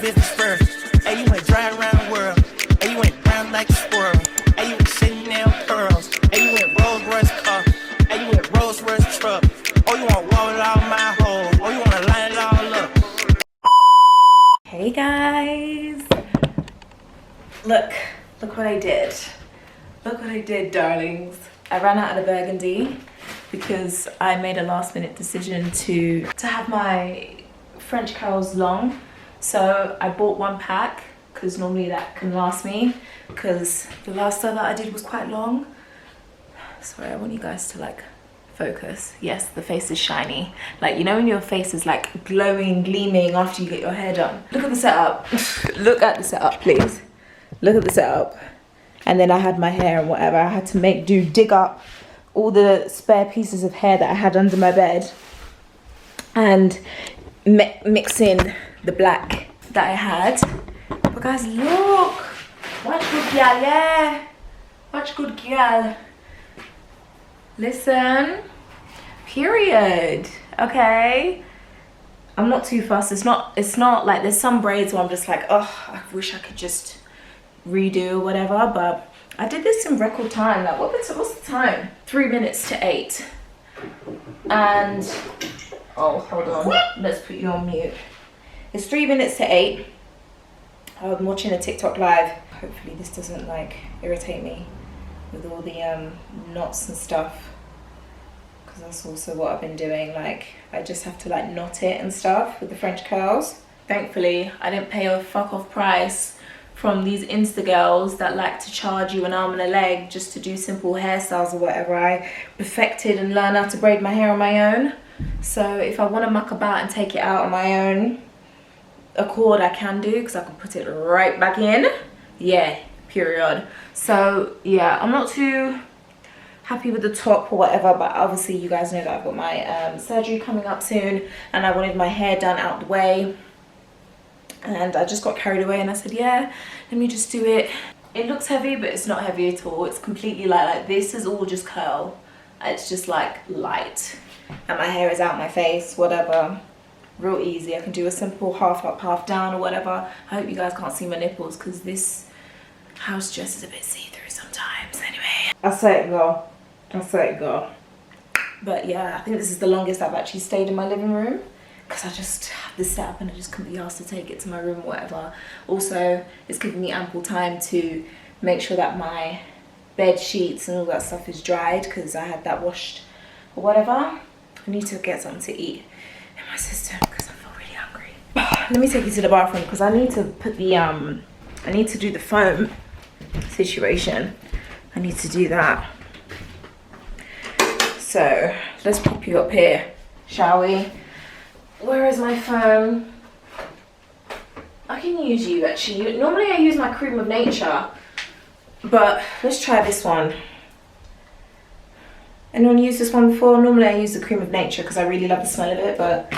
business first. Hey, you went dry around the world. Hey, you went brown like a squirrel. Hey, you went Chanel pearls. Hey, you went Rolls Royce car. Hey, you went Rolls Royce truck. Oh, you want wall it all my hole. Oh, you want to line it all up. Hey guys. Look what I did. Look what I did, darlings. I ran out of the burgundy because I made a last minute decision to have my French curls long. So I bought one pack because normally that can last me, because the last style that I did was quite long. Sorry, I want you guys to like focus. Yes, the face is shiny. Like, you know when your face is like glowing, gleaming after you get your hair done. Look at the setup. Look at the setup, please. Look at the setup. And then I had my hair and whatever. I had to dig up all the spare pieces of hair that I had under my bed and mix in the black that I had. But guys, look. Watch good girl, yeah. Watch good girl. Listen. Period. Okay. I'm not too fussed. It's not like, there's some braids where I'm just like, oh, I wish I could just redo or whatever, but I did this in record time. Like, what's the time? 3 minutes to 8. And oh, hold on, let's put you on mute. It's 3 minutes to 8. I'm watching a TikTok live. Hopefully this doesn't like irritate me with all the knots and stuff, because that's also what I've been doing. Like, I just have to like knot it and stuff with the French curls. Thankfully I didn't pay a fuck off price from these Insta girls that like to charge you an arm and a leg just to do simple hairstyles or whatever. I perfected and learned how to braid my hair on my own. So if I want to muck about and take it out on my own accord, I can do, because I can put it right back in. Yeah, period. So yeah, I'm not too happy with the top or whatever, but obviously you guys know that I've got my surgery coming up soon, and I wanted my hair done out the way. And I just got carried away and I said, yeah, let me just do it. It looks heavy, but it's not heavy at all. It's completely light. Like, this is all just curl. It's just like light. And my hair is out my face, whatever. Real easy. I can do a simple half up, half down or whatever. I hope you guys can't see my nipples, because this house dress is a bit see-through sometimes. Anyway, I say it, girl. I say it, girl. But yeah, I think this is the longest I've actually stayed in my living room, because I just have this setup and I just couldn't be asked to take it to my room or whatever. Also, it's giving me ample time to make sure that my bed sheets and all that stuff is dried, because I had that washed or whatever. I need to get something to eat in my system because I feel really hungry. Let me take you to the bathroom, because I need to put the I need to do the foam situation. I need to do that. So let's pop you up here, shall we? Where is my foam? I can use you actually. Normally I use my cream of nature, but let's try this one. Anyone used this one before? Normally I use the cream of nature because I really love the smell of it, but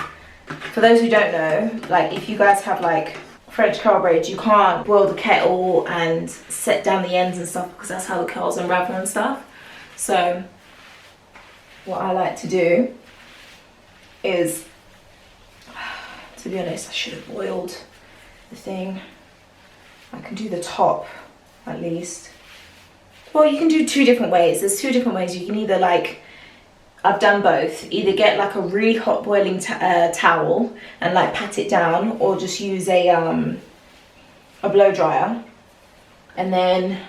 for those who don't know, like, if you guys have like French curl braids, you can't boil the kettle and set down the ends and stuff, because that's how the curls unravel and stuff. So what I like to do is, to be honest, I should have boiled the thing. I can do the top at least. Well, you can do 2 different ways. There's 2 different ways. You can either, like, I've done both. Either get like a really hot boiling towel and like pat it down, or just use a blow dryer. And then,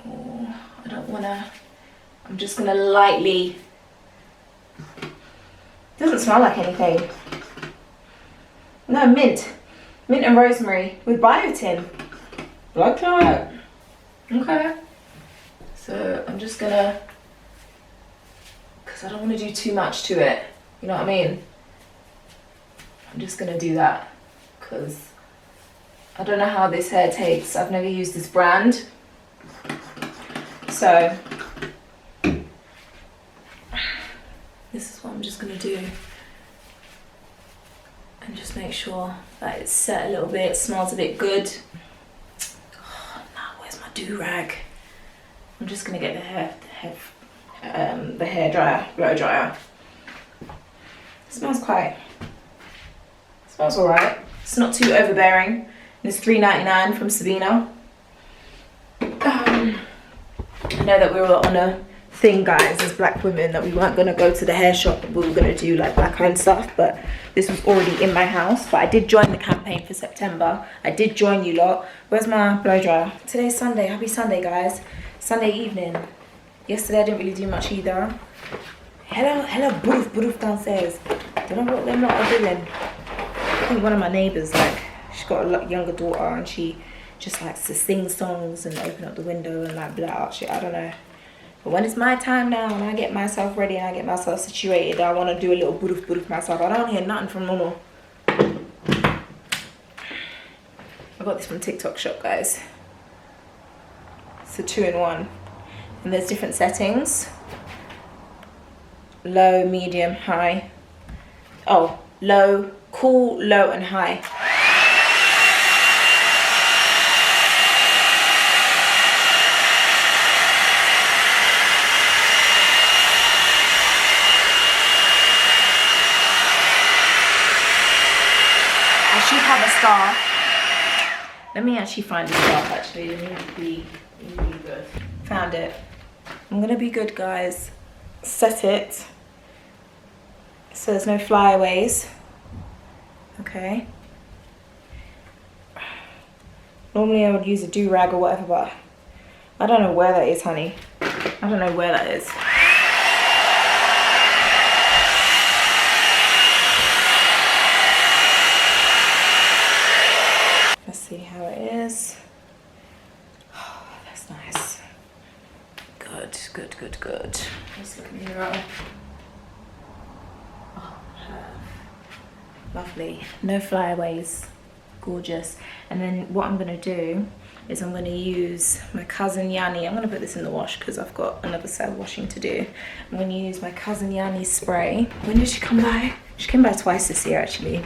oh, I don't wanna, I'm just gonna lightly, it doesn't smell like anything. No, mint and rosemary with biotin. Blood clot. Okay. So I'm just gonna, because I don't want to do too much to it, you know what I mean? I'm just gonna do that because I don't know how this hair takes. I've never used this brand. So this is what I'm just gonna do. And just make sure that it's set a little bit, smells a bit good. Oh, now where's my do-rag? I'm just gonna get the hair dryer, blow dryer. It smells alright. It's not too overbearing. And it's $3.99 from Sabina. I know that we were on a thing, guys, as black women, that we weren't going to go to the hair shop. We were going to do like black owned stuff, but this was already in my house. But I did join the campaign for September. I did join you lot. Where's my blow dryer? Today's Sunday. Happy Sunday, guys. Sunday evening. Yesterday I didn't really do much either. Hello, Buruf downstairs. Don't know what them lot are doing. I think one of my neighbours, like, she's got a lot younger daughter and she just likes to sing songs and open up the window and like blah shit. I don't know. But when it's my time now and I get myself ready and I get myself situated, I want to do a little buruf myself. I don't hear nothing from Momo. I got this from TikTok shop, guys. It's a 2-in-1. And there's different settings. Low, medium, high. Oh, low, cool, low and high. Have a scarf. Let me actually find a scarf. Actually, it needs to be good. Found it. I'm gonna be good, guys. Set it so there's no flyaways. Okay. Normally I would use a do-rag or whatever, but I don't know where that is, honey. I don't know where that is. Let's see how it is. Oh, that's nice. Good. Let's look in the mirror. Oh, lovely. No flyaways. Gorgeous. And then what I'm gonna do is I'm gonna use my cousin Yanni. I'm gonna put this in the wash because I've got another set of washing to do. I'm gonna use my cousin Yanni's spray. When did she come by? She came by twice this year, actually.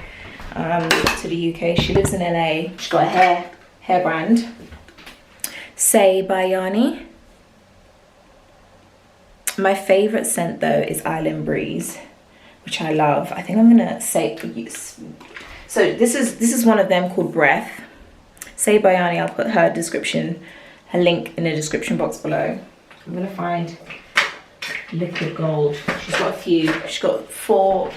To the UK. She lives in LA. She's got a hair brand. Say by Yanni. My favorite scent though is Island Breeze, which I love. I think I'm gonna say so this is one of them called Breath. Say by Yanni. I'll put her link in the description box below. I'm gonna find Liquid Gold. She's got a few. She's got 4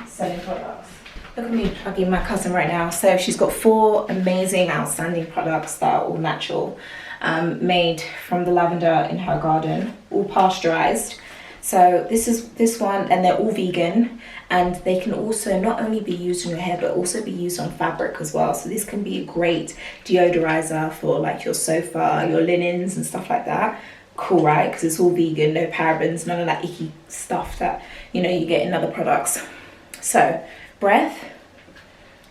selling products. Look at me plugging my cousin right now. So she's got 4 amazing, outstanding products that are all natural, made from the lavender in her garden, all pasteurized. So this one, and they're all vegan, and they can also not only be used on your hair, but also be used on fabric as well. So this can be a great deodorizer for like your sofa, your linens and stuff like that. Cool, right? Because it's all vegan, no parabens, none of that icky stuff that, you know, you get in other products. So Breath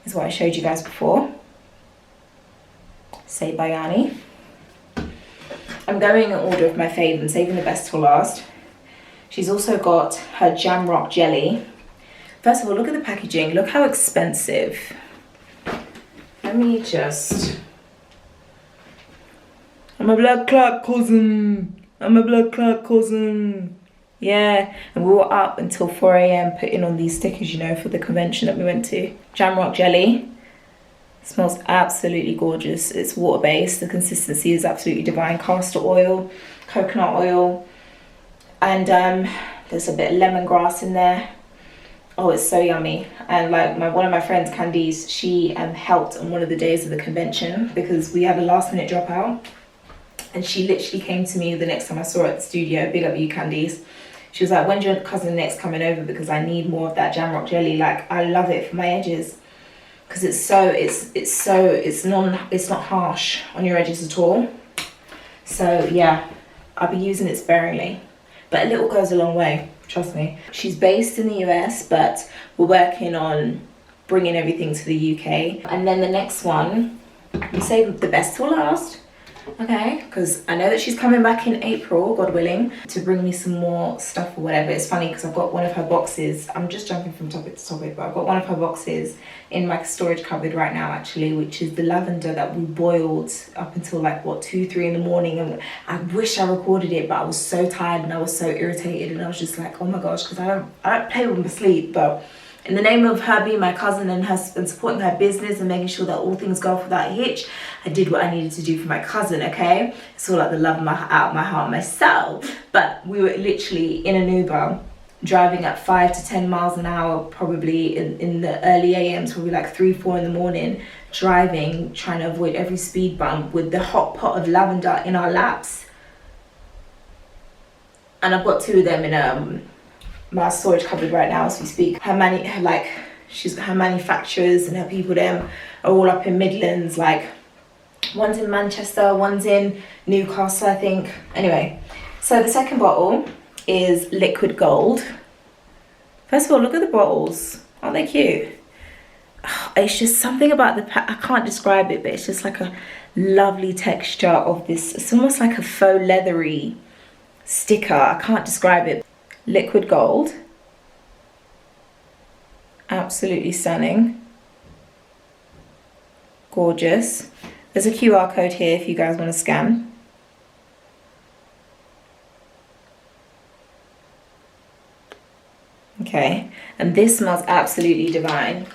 is what I showed you guys before. Say by Yanni. I'm going in order of my fave. I'm saving the best till last. She's also got her Jamrock jelly. First of all, look at the packaging. Look how expensive. Let me just... I'm a blood clot cousin. Yeah, and we were up until 4 AM putting on these stickers, you know, for the convention that we went to. Jamrock jelly. Smells absolutely gorgeous. It's water-based. The consistency is absolutely divine. Castor oil, coconut oil, and there's a bit of lemongrass in there. Oh, it's so yummy. And like one of my friends, Candice, she helped on one of the days of the convention because we had a last-minute dropout. And she literally came to me the next time I saw her at the studio. Big up you, Candice. She was like, when's your cousin next coming over? Because I need more of that Jamrock jelly. Like, I love it for my edges. Because it's not harsh on your edges at all. So yeah, I'll be using it sparingly. But a little goes a long way, trust me. She's based in the US, but we're working on bringing everything to the UK. And then the next one, we save the best till last. Okay, because I know that she's coming back in April, God willing, to bring me some more stuff or whatever. It's funny because I've got one of her boxes. I'm just jumping from topic to topic, but I've got one of her boxes in my storage cupboard right now, actually, which is the lavender that we boiled up until like, what, 2, 3 in the morning. And I wish I recorded it, but I was so tired and I was so irritated. And I was just like, oh my gosh, because I don't play with my sleep. But in the name of her being my cousin and supporting her business and making sure that all things go off without a hitch, I did what I needed to do for my cousin, okay? It's all like the love out of my heart myself. But we were literally in an Uber, driving at 5 to 10 miles an hour, probably in the early AMs, probably like 3, 4 in the morning, driving, trying to avoid every speed bump with the hot pot of lavender in our laps. And I've got 2 of them in my storage cupboard right now as we speak. Her manufacturers and her people them are all up in Midlands, like one's in Manchester, one's in Newcastle, I think. Anyway, so the second bottle is liquid gold. First of all, look at the bottles. Aren't they cute? It's just something about I can't describe it, but it's just like a lovely texture of this. It's almost like a faux leathery sticker. I can't describe it. Liquid gold. Absolutely stunning. Gorgeous. There's a QR code here if you guys want to scan. Okay, and this smells absolutely divine.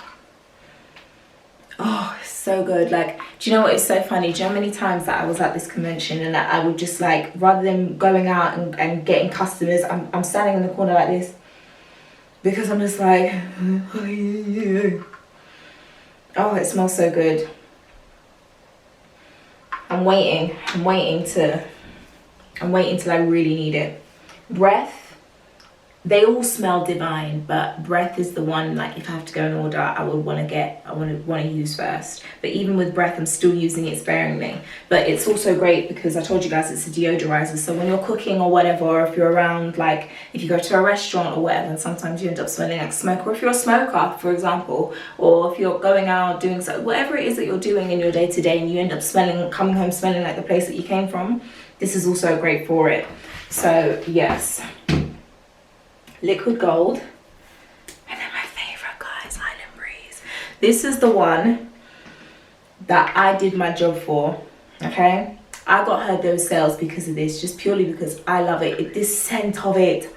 Oh, it's so good. Like, do you know what is so funny? Do you know how many times that I was at this convention and that I would just like, rather than going out and getting customers, I'm standing in the corner like this because I'm just like, oh, it smells so good. I'm waiting till I really need it. Breath. They all smell divine, but breath is the one, like if I have to go in order, I would want to use first. But even with breath, I'm still using it sparingly. But it's also great because I told you guys it's a deodorizer. So when you're cooking or whatever, or if you're around, like if you go to a restaurant or whatever, and sometimes you end up smelling like smoke, or if you're a smoker, for example, or if you're going out doing so, whatever it is that you're doing in your day to day, and you end up coming home smelling like the place that you came from, this is also great for it. So yes. Liquid gold. And then my favorite, guys, Island Breeze. This is the one that I did my job for, okay? I got her those sales because of this, just purely because I love it. This scent of it.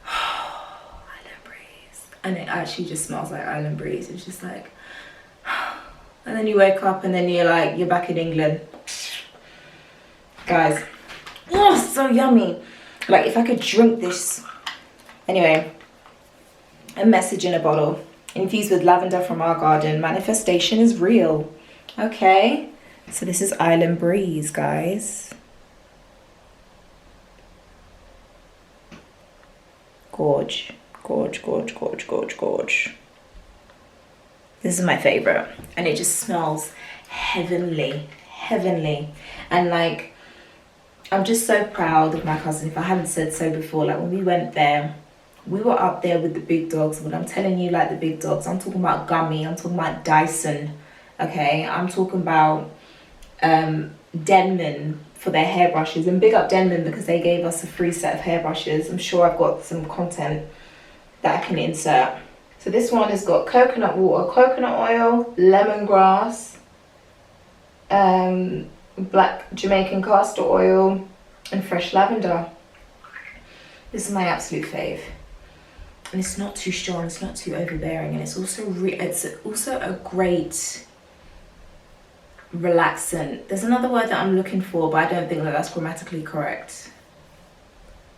Island Breeze. And it actually just smells like Island Breeze. It's just like, and then you wake up and then you're back in England. Guys, oh, so yummy. Like if I could drink this. Anyway, a message in a bottle. Infused with lavender from our garden. Manifestation is real. Okay. So this is Island Breeze, guys. Gorge. Gorge, gorge, gorge, gorge, gorge. This is my favorite. And it just smells heavenly. Heavenly. And like, I'm just so proud of my cousin. If I hadn't said so before, like when we went there, we were up there with the big dogs. When I'm telling you like the big dogs, I'm talking about Gummy, I'm talking about Dyson, okay? I'm talking about Denman for their hairbrushes. And big up Denman because they gave us a free set of hairbrushes. I'm sure I've got some content that I can insert. So this one has got coconut water, coconut oil, lemongrass, black Jamaican castor oil, and fresh lavender. This is my absolute fave. And it's not too strong, it's not too overbearing, and it's also a great relaxant. There's another word that I'm looking for, but I don't think that that's grammatically correct.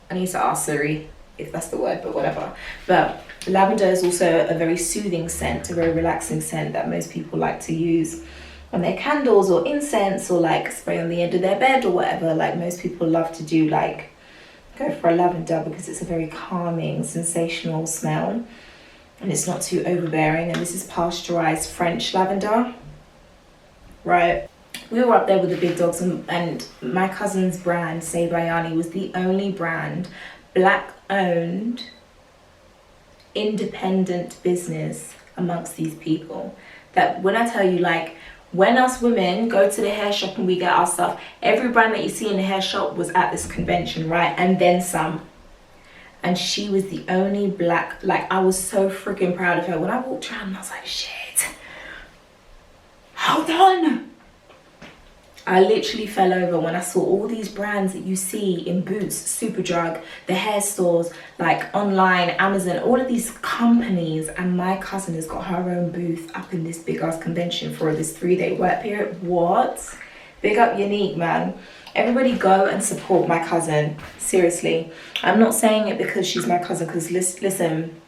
I need to ask Siri if that's the word, but whatever. But lavender is also a very soothing scent, a very relaxing scent that most people like to use on their candles or incense, or like spray on the end of their bed or whatever. Like most people love to do, like go for a lavender because it's a very calming, sensational smell, and it's not too overbearing. And this is pasteurized French lavender, right? We were up there with the big dogs, and my cousin's brand, Say Bayani, was the only brand, black owned, independent business amongst these people, that when I tell you, like, when us women go to the hair shop and we get our stuff, every brand that you see in the hair shop was at this convention, right? And then some. And she was the only black, like, I was so freaking proud of her. When I walked around, I was like, shit, hold on. I literally fell over when I saw all these brands that you see in Boots, Superdrug, the hair stores, like online, Amazon, all of these companies, and my cousin has got her own booth up in this big ass convention for this 3-day work period. What? Big up Unique, man. Everybody go and support my cousin, seriously. I'm not saying it because she's my cousin, because listen,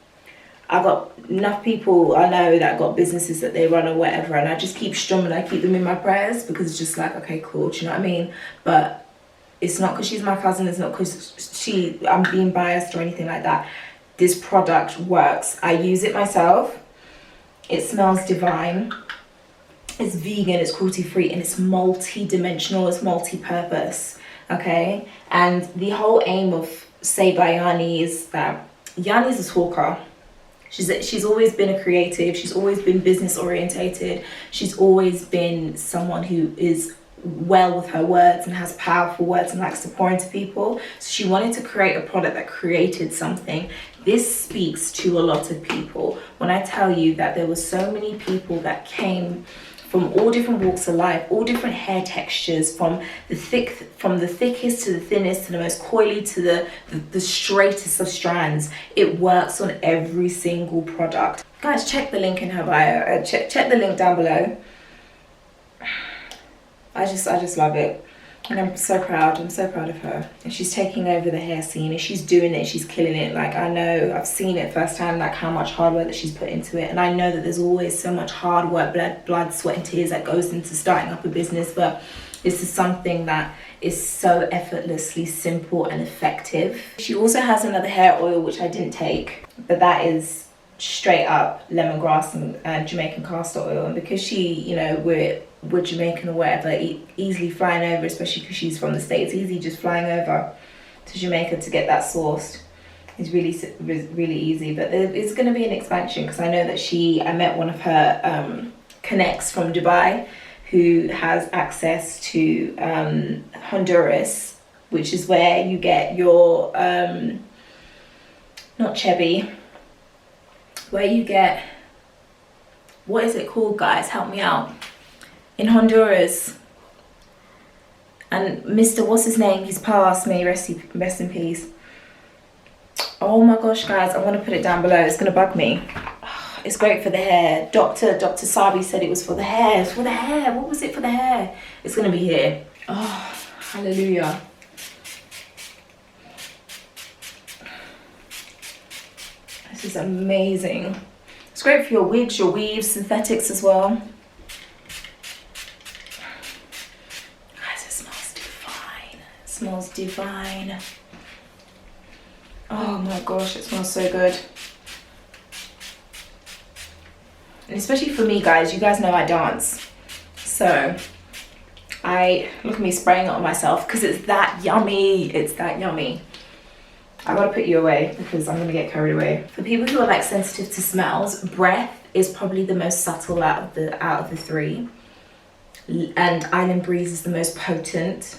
I got enough people I know that got businesses that they run or whatever, and I just keep strumming, I keep them in my prayers, because it's just like, okay, cool, do you know what I mean? But it's not because she's my cousin, it's not because I'm being biased or anything like that. This product works. I use it myself. It smells divine. It's vegan, it's cruelty-free, and it's multi-dimensional, it's multi-purpose, okay? And the whole aim of Say by Yani is that Yani's a talker. She's always been a creative. She's always been business orientated. She's always been someone who is well with her words and has powerful words and likes to pour into people. So she wanted to create a product that created something. This speaks to a lot of people. When I tell you that there were so many people that came from all different walks of life, all different hair textures, from the thickest to the thinnest to the most coily to the straightest of strands. It works on every single product. Guys, check the link in her bio. Check the link down below. I just love it. And I'm so proud of her. And she's taking over the hair scene, and she's doing it, she's killing it. Like, I know, I've seen it firsthand, like how much hard work that she's put into it. And I know that there's always so much hard work, blood, sweat and tears that goes into starting up a business. But this is something that is so effortlessly simple and effective. She also has another hair oil, which I didn't take, but that is straight up lemongrass and Jamaican castor oil. And because she, you know, we're Jamaican or whatever, easily flying over, especially because she's from the States, easy just flying over to Jamaica to get that sourced is really easy. But it's going to be an expansion, because I know that I met one of her connects from Dubai who has access to Honduras, which is where you get your not Chevy, where you get, what is it called, guys, help me out, in Honduras. And Mr. what's his name, he's passed, may rest in peace. Oh my gosh, guys, I'm gonna put it down below, it's gonna bug me. It's great for the hair. Dr. Sabi said it was for the hair. It's for the hair. What was it for the hair? It's gonna be here. Oh, hallelujah. This is amazing. It's great for your wigs, your weaves, synthetics as well. Guys, it smells divine. It smells divine. Oh my gosh, it smells so good. And especially for me, guys, you guys know I dance. So look at me spraying it on myself because it's that yummy. It's that yummy. I gotta put you away because I'm gonna get carried away. For people who are like sensitive to smells, breath is probably the most subtle out of the three. And Island Breeze is the most potent.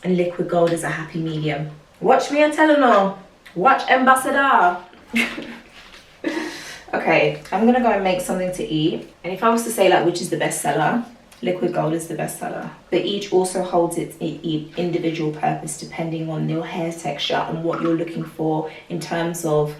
And Liquid Gold is a happy medium. Watch me and tell her no. Watch Ambassador. Okay, I'm gonna go and make something to eat. And if I was to say like which is the best seller, Liquid Gold is the best seller. But each also holds its individual purpose depending on your hair texture and what you're looking for in terms of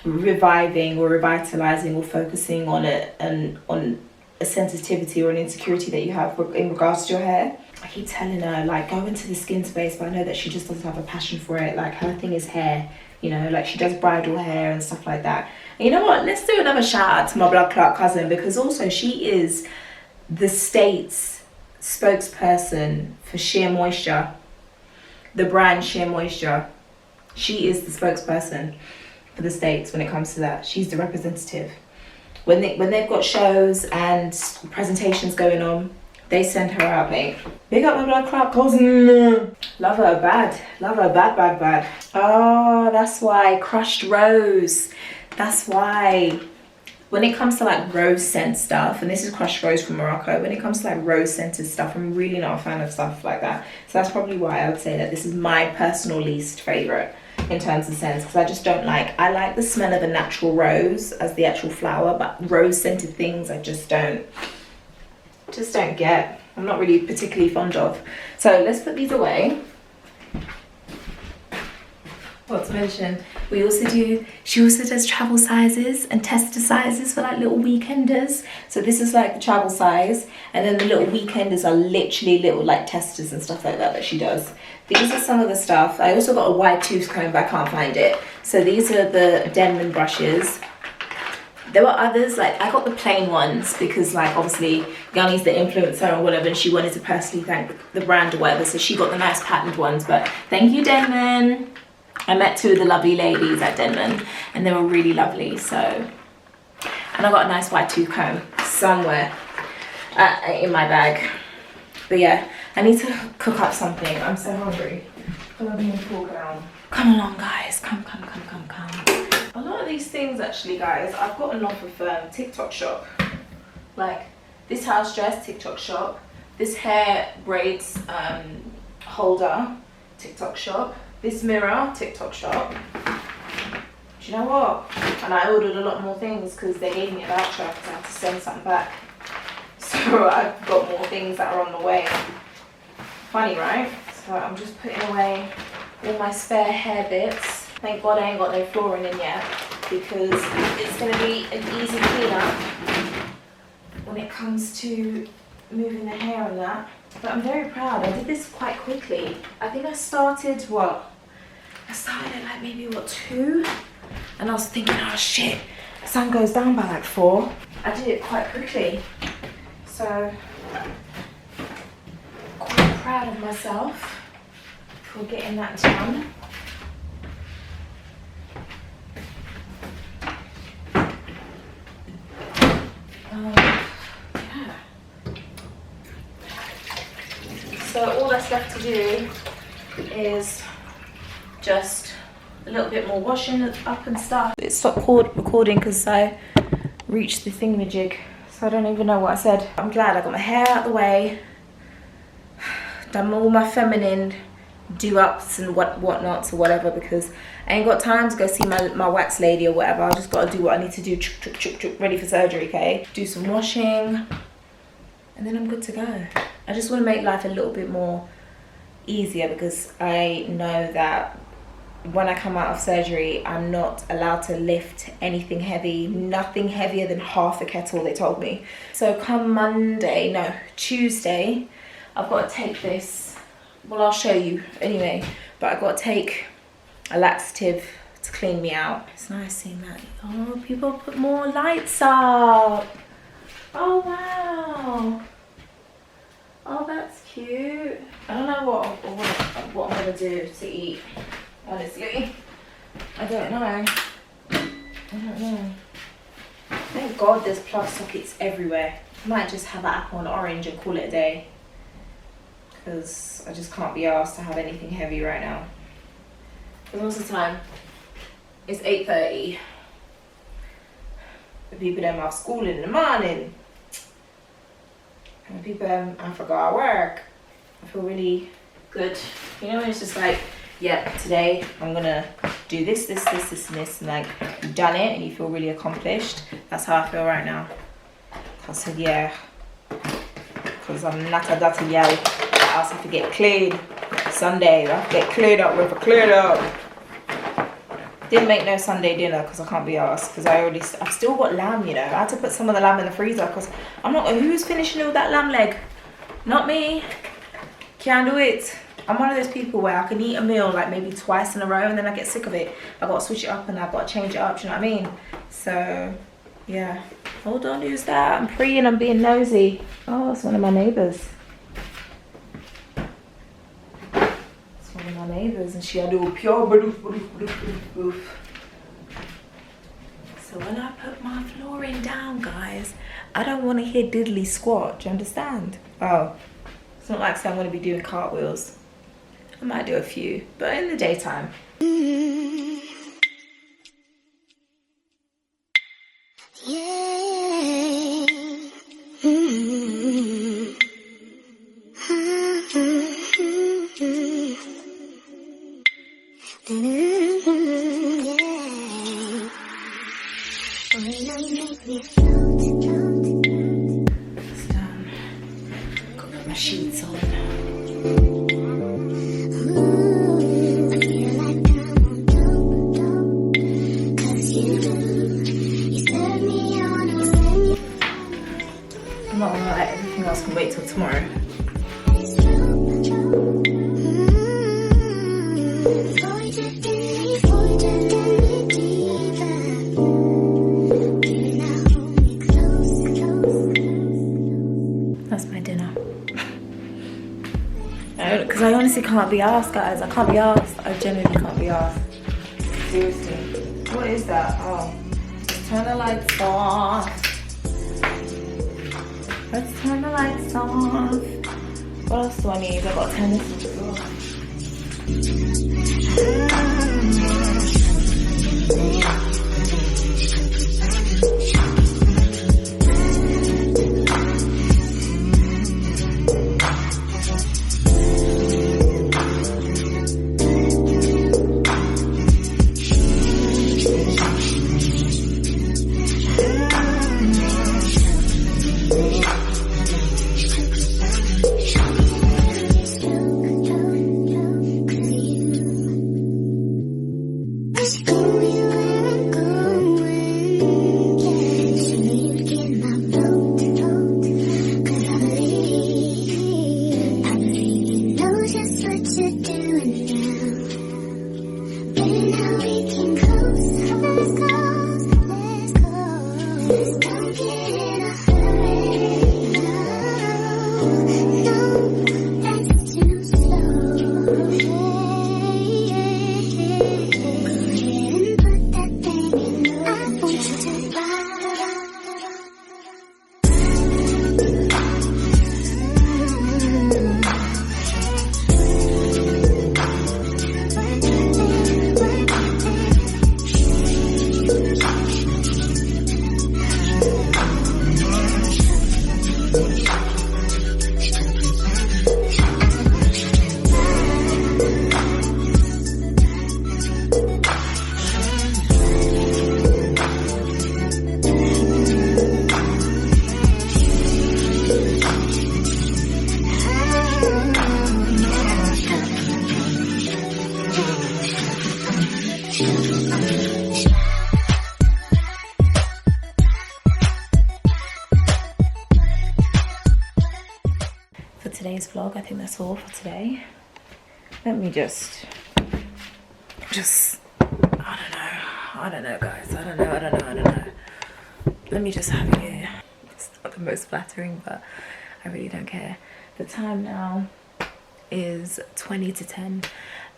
reviving or revitalizing or focusing on it and on a sensitivity or an insecurity that you have in regards to your hair. I keep telling her like go into the skin space, but I know that she just doesn't have a passion for it. Like her thing is hair, you know, like she does bridal hair and stuff like that. And you know what, let's do another shout out to my blood clot cousin, because also she is the state's spokesperson for Sheer Moisture, the brand Sheer Moisture. She is the spokesperson for the states when it comes to that. She's the representative. When they've got shows and presentations going on, they send her out, mate. Big up my blood clot cousin. Love her bad. Love her bad. Oh, that's why. Crushed rose. That's why. When it comes to like rose scent stuff, and this is crushed rose from Morocco, when it comes to like rose scented stuff, I'm really not a fan of stuff like that. So that's probably why I would say that this is my personal least favorite in terms of scents, because I just don't like, I like the smell of a natural rose as the actual flower, but rose scented things I just don't just don't get. I'm not really particularly fond of. So let's put these away. What to mention, we also do, she also does travel sizes and tester sizes for like little weekenders. So this is like the travel size, and then the little weekenders are literally little like testers and stuff like that she does. These are some of the stuff. I also got a wide tooth comb, but I can't find it. So these are the Denman brushes. There were others, like I got the plain ones because like obviously Yanni's the influencer or whatever, and she wanted to personally thank the brand or whatever, so she got the nice patterned ones. But thank you, Denman. I met two of the lovely ladies at Denman and they were really lovely. So, and I got a nice white tooth comb somewhere in my bag. But yeah, I need to cook up something. I'm so hungry. Come along, guys. Come. A lot of these things actually, guys, I've gotten off of TikTok shop. Like this house dress, TikTok shop. This hair braids holder, TikTok shop. This mirror, TikTok shop. Do you know what? And I ordered a lot more things because they gave me a voucher because I had to send something back. So I've got more things that are on the way. Funny, right? So I'm just putting away all my spare hair bits. Thank God I ain't got no flooring in yet because it's going to be an easy cleanup when it comes to moving the hair and that. But I'm very proud. I did this quite quickly. I think I started what? I started at like maybe what 2? And I was thinking, oh shit, the sun goes down by like 4. I did it quite quickly. So quite proud of myself for getting that done. Yeah. So all that's left to do is just a little bit more washing up and stuff. It stopped recording because I reached the thingamajig, so I don't even know what I said. I'm glad I got my hair out of the way, done all my feminine do-ups and whatnots or whatever, because I ain't got time to go see my wax lady or whatever. I just got to do what I need to do, ready for surgery, okay? Do some washing, and then I'm good to go. I just want to make life a little bit more easier because I know that when I come out of surgery, I'm not allowed to lift anything heavy, nothing heavier than half a kettle, they told me. So come Tuesday, I've got to take this. Well, I'll show you anyway, but I've got to take a laxative to clean me out. It's nice seeing that. Oh, people put more lights up. Oh, wow. Oh, that's cute. I don't know what I'm going to do to eat, honestly. I don't know. Thank God there's plug sockets everywhere. I might just have an apple and orange and call it a day, because I just can't be asked to have anything heavy right now. Because what's the time? It's 8:30. The people them have school in the morning. And the people them I forgot work. I feel really good. You know, it's just like, yeah, today I'm gonna do this, and this, and like you've done it and you feel really accomplished. That's how I feel right now. I said, yeah, because I'm not a dirty yell. I also have to get clean. Sunday, I have to get cleared up. We have to clear it up. Didn't make no Sunday dinner because I can't be asked, because I've still got lamb, you know. I had to put some of the lamb in the freezer because I'm not, who's finishing all that lamb leg? Not me. Can't do it. I'm one of those people where I can eat a meal like maybe twice in a row and then I get sick of it. I've got to switch it up and I've got to change it up, do you know what I mean? So, yeah. Hold on, who's that? I'm preying, I'm being nosy. Oh, it's one of my neighbours. It's one of my neighbours and she had all pure boof. So when I put my flooring down, guys, I don't want to hear diddly squat, do you understand? Oh, it's not like I'm going to be doing cartwheels. I might do a few, but in the daytime. my sheets on. I'm not gonna lie, everything else can wait till tomorrow. That's my dinner. Because I honestly can't be asked, guys. I can't be asked. I genuinely can't be asked. Seriously. What is that? Oh. Let's turn the lights off. Let's turn the lights off. What else do I need? I've got to turn this as well. Today's vlog, I think that's all for today. Let me just I don't know guys, I don't know. Let me just have it here. It's not the most flattering, but I really don't care. The time now is 20 to 10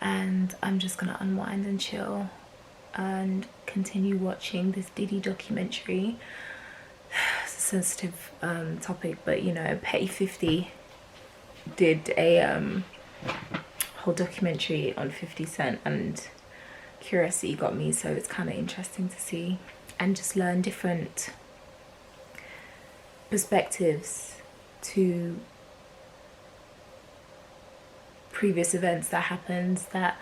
and I'm just gonna unwind and chill and continue watching this Diddy documentary. It's a sensitive topic, but you know, Petty 50 did a whole documentary on 50 Cent and curiosity got me, so it's kind of interesting to see and just learn different perspectives to previous events that happened that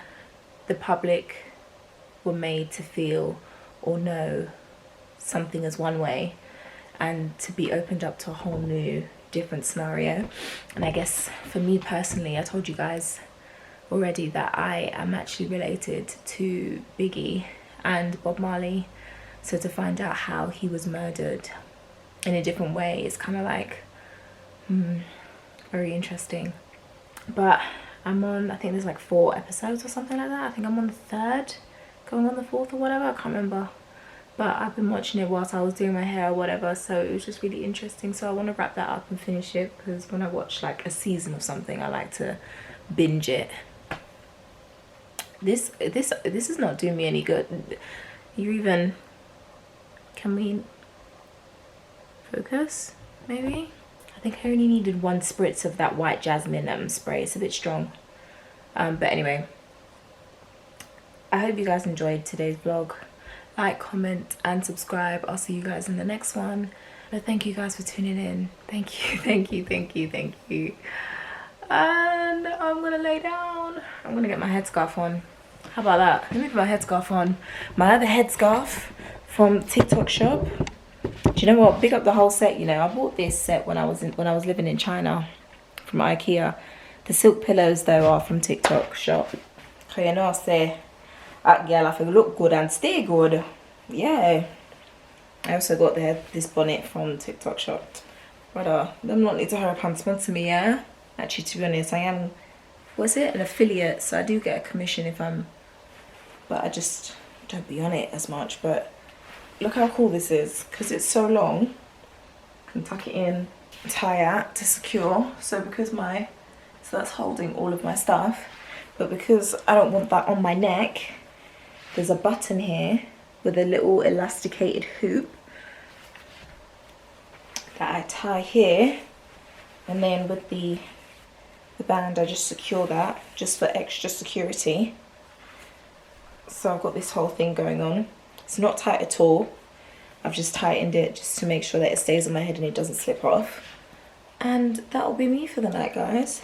the public were made to feel or know something as one way, and to be opened up to a whole new different scenario. And I guess for me personally, I told you guys already that I am actually related to Biggie and Bob Marley, so to find out how he was murdered in a different way is kind of like very interesting. But I'm on, I think there's like 4 episodes or something like that. I think I'm on the 3rd, going on the 4th or whatever, I can't remember. But I've been watching it whilst I was doing my hair or whatever, so it was just really interesting. So I want to wrap that up and finish it, because when I watch like a season of something, I like to binge it. This is not doing me any good. You even, can we focus maybe? I think I only needed 1 spritz of that white jasmine spray. It's a bit strong. But anyway, I hope you guys enjoyed today's vlog. Like, comment and subscribe. I'll see you guys in the next one. But thank you guys for tuning in. Thank you. And I'm gonna lay down. I'm gonna get my headscarf on. How about that? Let me put my headscarf on. My other headscarf from TikTok shop. Do you know what? Big up the whole set. You know, I bought this set when I was living in China from IKEA. The silk pillows though are from TikTok shop. So you know I say that girl I think look good and stay good. Yeah. I also got this bonnet from TikTok shop. But I'm not need to hurry up and sponsor me, yeah? Actually, to be honest, I am, was it an affiliate? So I do get a commission if I'm, but I just don't be on it as much. But look how cool this is, because it's so long. I can tuck it in, tie it to secure. So because so that's holding all of my stuff. But because I don't want that on my neck, there's a button here with a little elasticated hoop that I tie here, and then with the band I just secure that just for extra security. So I've got this whole thing going on. It's not tight at all. I've just tightened it just to make sure that it stays on my head and it doesn't slip off. And that'll be me for the night, guys.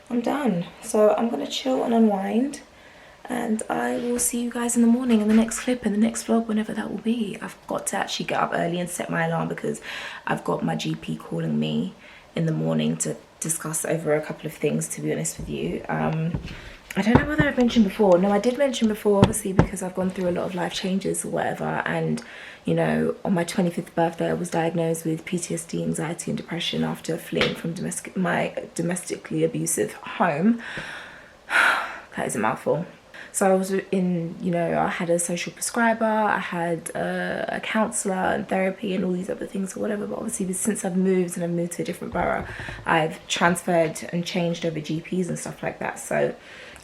I'm done. So I'm gonna chill and unwind, and I will see you guys in the morning in the next clip, in the next vlog, whenever that will be. I've got to actually get up early and set my alarm because I've got my GP calling me in the morning to discuss over a couple of things, to be honest with you. I don't know whether I've mentioned before. No, I did mention before, obviously, because I've gone through a lot of life changes or whatever. And, you know, on my 25th birthday, I was diagnosed with PTSD, anxiety and depression after fleeing from my domestically abusive home. That is a mouthful. So I was in, you know, I had a social prescriber, I had a counsellor and therapy and all these other things or whatever. But obviously since I've moved and I've moved to a different borough, I've transferred and changed over GPs and stuff like that. So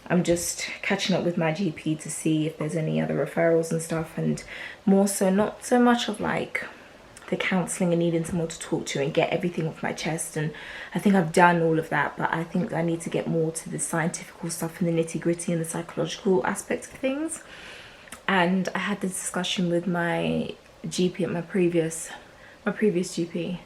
I'm just catching up with my GP to see if there's any other referrals and stuff, and more so not so much of like the counselling and needing someone to talk to and get everything off my chest. And I think I've done all of that, but I think I need to get more to the scientific stuff and the nitty-gritty and the psychological aspects of things. And I had this discussion with my GP at my previous GP,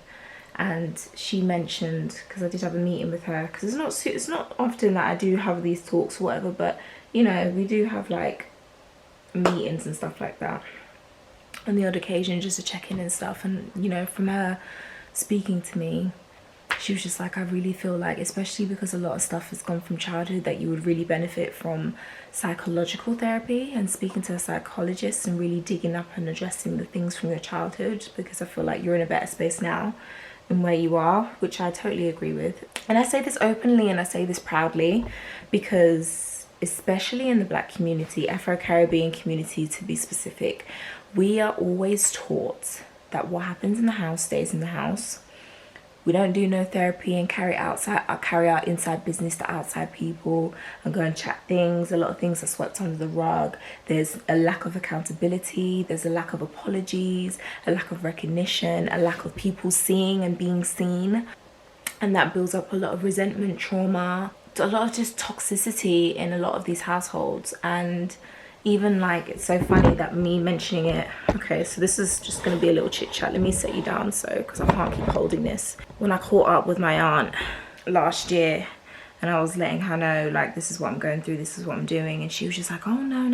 and she mentioned, because I did have a meeting with her, because it's not often that I do have these talks or whatever, but you know, we do have like meetings and stuff like that on the odd occasion, just to check in and stuff. And you know, from her speaking to me, she was just like, I really feel like, especially because a lot of stuff has gone from childhood, that you would really benefit from psychological therapy and speaking to a psychologist and really digging up and addressing the things from your childhood, because I feel like you're in a better space now than where you are, which I totally agree with. And I say this openly and I say this proudly, because especially in the Black community, Afro-Caribbean community to be specific, we are always taught that what happens in the house stays in the house. We don't do no therapy and carry out inside business to outside people and go and chat things. A lot of things are swept under the rug. There's a lack of accountability. There's a lack of apologies, a lack of recognition, a lack of people seeing and being seen. And that builds up a lot of resentment, trauma, a lot of just toxicity in a lot of these households. And even like, it's so funny that me mentioning it. Okay, so this is just going to be a little chit chat. Let me set you down, so because I can't keep holding this. When I caught up with my aunt last year and I was letting her know, like, this is what I'm going through, this is what I'm doing, and she was just like, oh no,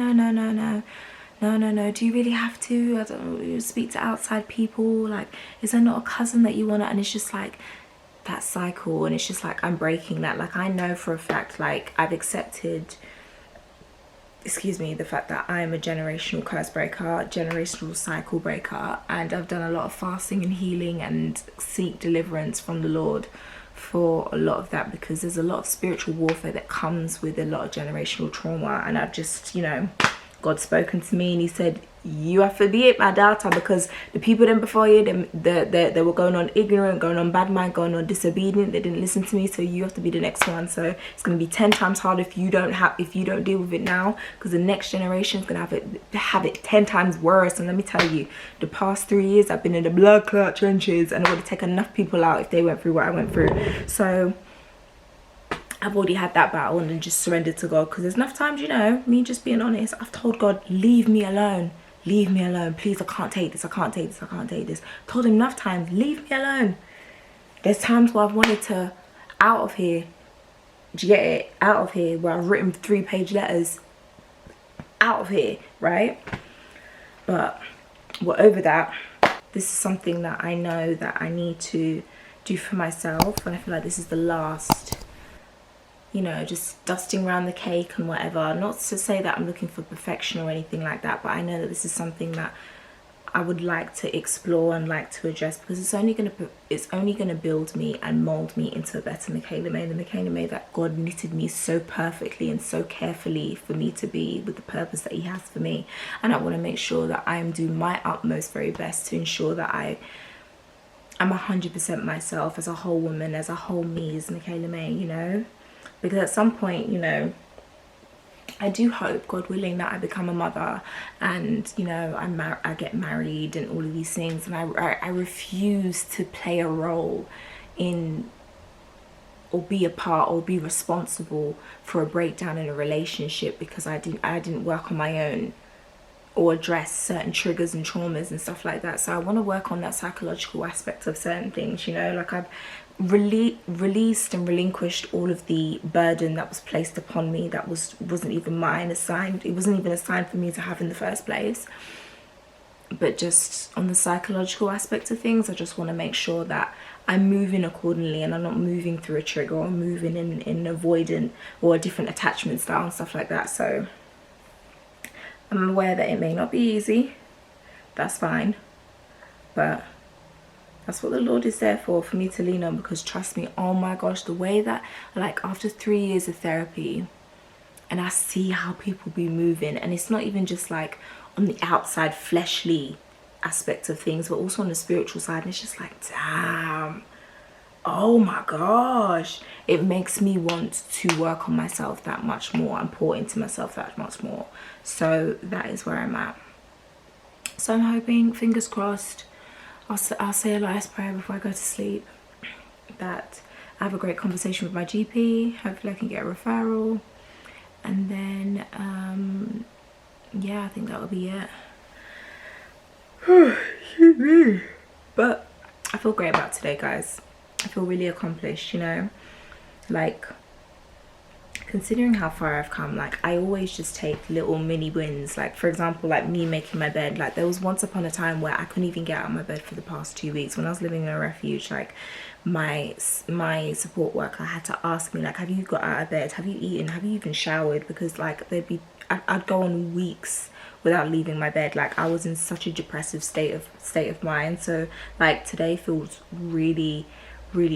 do you really have to? I don't know, you speak to outside people, like, is there not a cousin that you want to? And it's just like that cycle, and it's just like I'm breaking that. Like, I know for a fact, like, I've accepted, excuse me, the fact that I am a generational curse breaker, generational cycle breaker, and I've done a lot of fasting and healing and seek deliverance from the Lord for a lot of that, because there's a lot of spiritual warfare that comes with a lot of generational trauma. And I've just, you know, God's spoken to me and he said, you have to be it, my daughter, because the people then before you, they were going on ignorant, going on bad mind, going on disobedient. They didn't listen to me, so you have to be the next one. So it's going to be 10 times harder if you don't deal with it now, because the next generation is going to have it 10 times worse. And let me tell you, the past 3 years I've been in the blood clot trenches, and it would have taken enough people out if they went through what I went through. So I've already had that battle and then just surrendered to God, because there's enough times, you know, me just being honest, I've told God, leave me alone. Leave me alone, please. I can't take this. I can't take this. I can't take this. Told him enough times, leave me alone. There's times where I've wanted to, out of here. Do you get it? Out of here, where I've written 3-page letters. Out of here, right? But we're over that. This is something that I know that I need to do for myself, and I feel like this is the last you know, just dusting around the cake and whatever. Not to say that I'm looking for perfection or anything like that, but I know that this is something that I would like to explore and like to address, because it's only gonna build me and mold me into a better Michaella-May, the Michaella-May that God knitted me so perfectly and so carefully for me to be, with the purpose that he has for me. And I want to make sure that I am doing my utmost very best to ensure that I'm 100% myself as a whole woman, as a whole me, as Michaella-May, you know, because at some point, you know, I do hope, God willing, that I become a mother and, you know, I get married and all of these things, and I refuse to play a role in, or be a part, or be responsible for a breakdown in a relationship because I didn't work on my own or address certain triggers and traumas and stuff like that. So I want to work on that psychological aspect of certain things, you know, like I've released and relinquished all of the burden that was placed upon me that wasn't even mine assigned. It wasn't even assigned for me to have in the first place. But just on the psychological aspect of things, I just want to make sure that I'm moving accordingly and I'm not moving through a trigger or moving in avoidant or a different attachment style and stuff like that. So I'm aware that it may not be easy. That's fine, but that's what the Lord is there for me to lean on. Because trust me, oh my gosh, the way that, like, after 3 years of therapy, and I see how people be moving, and it's not even just like on the outside fleshly aspect of things, but also on the spiritual side, and it's just like, damn, oh my gosh, it makes me want to work on myself that much more and pour into myself that much more. So that is where I'm at. So I'm hoping, fingers crossed, I'll say a last prayer before I go to sleep, that I have a great conversation with my GP. Hopefully I can get a referral, and then yeah, I think that will be it. Excuse me. But I feel great about today, guys. I feel really accomplished, you know, like, considering how far I've come. Like, I always just take little mini wins. Like, for example, like me making my bed. Like, there was once upon a time where I couldn't even get out of my bed for the past 2 weeks when I was living in a refuge. Like, my support worker had to ask me, like, have you got out of bed, have you eaten, have you even showered? Because like I'd go on weeks without leaving my bed. Like, I was in such a depressive state of mind. So like, today feels really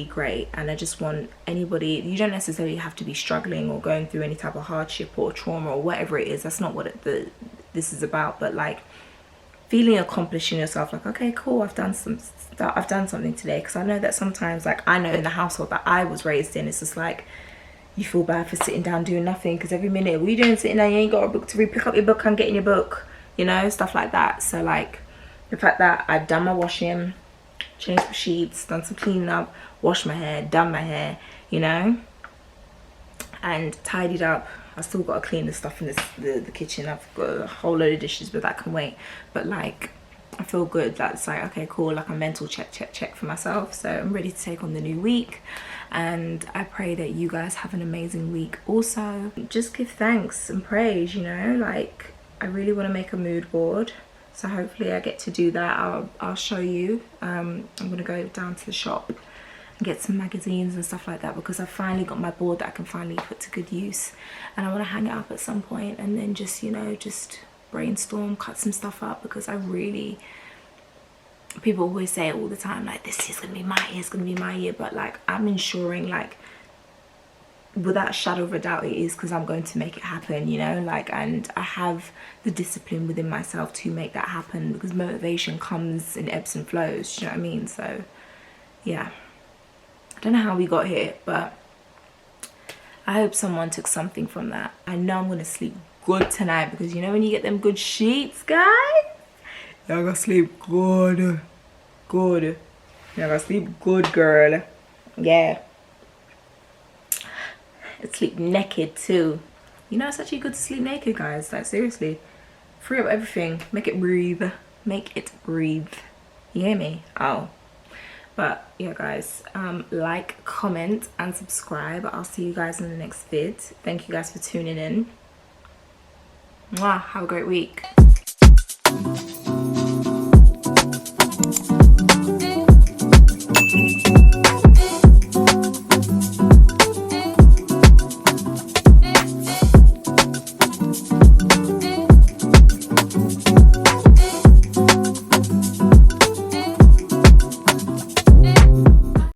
great, and I just want anybody, you don't necessarily have to be struggling or going through any type of hardship or trauma or whatever it is. That's not what this is about. But like, feeling accomplished in yourself, like, okay, cool, I've done something today. Because I know that sometimes, like, I know in the household that I was raised in, it's just like, you feel bad for sitting down doing nothing, because every minute, what are you doing sitting down? You ain't got a book to read. Pick up your book, I'm getting your book, you know, stuff like that. So like, the fact that I've done my washing, changed the sheets, done some cleaning up, washed my hair, done my hair, you know, and tidied up. I still got to clean the stuff in the kitchen. I've got a whole load of dishes, but that can wait. But like, I feel good. That's like, okay, cool, like a mental check for myself. So I'm ready to take on the new week, and I pray that you guys have an amazing week. Also, just give thanks and praise, you know, like, I really want to make a mood board. So hopefully I get to do that. I'll show you. I'm gonna go down to the shop and get some magazines and stuff like that, because I finally got my board that I can finally put to good use, and I want to hang it up at some point, and then just, you know, just brainstorm, cut some stuff up. Because I really, people always say it all the time, like, this is gonna be my year, it's gonna be my year. But like, I'm ensuring, like, without a shadow of a doubt, it is, because I'm going to make it happen, you know, like, and I have the discipline within myself to make that happen, because motivation comes in ebbs and flows, do you know what I mean? So yeah, I don't know how we got here, but I hope someone took something from that. I know I'm gonna sleep good tonight, because you know, when you get them good sheets, guys, y'all gonna sleep good. Y'all gonna sleep good, girl. Yeah, sleep naked too. You know, it's actually good to sleep naked, guys. Like, seriously, free up everything, make it breathe, you hear me? Oh, but yeah, guys, like, comment and subscribe. I'll see you guys in the next vid. Thank you guys for tuning in. Mwah, have a great week.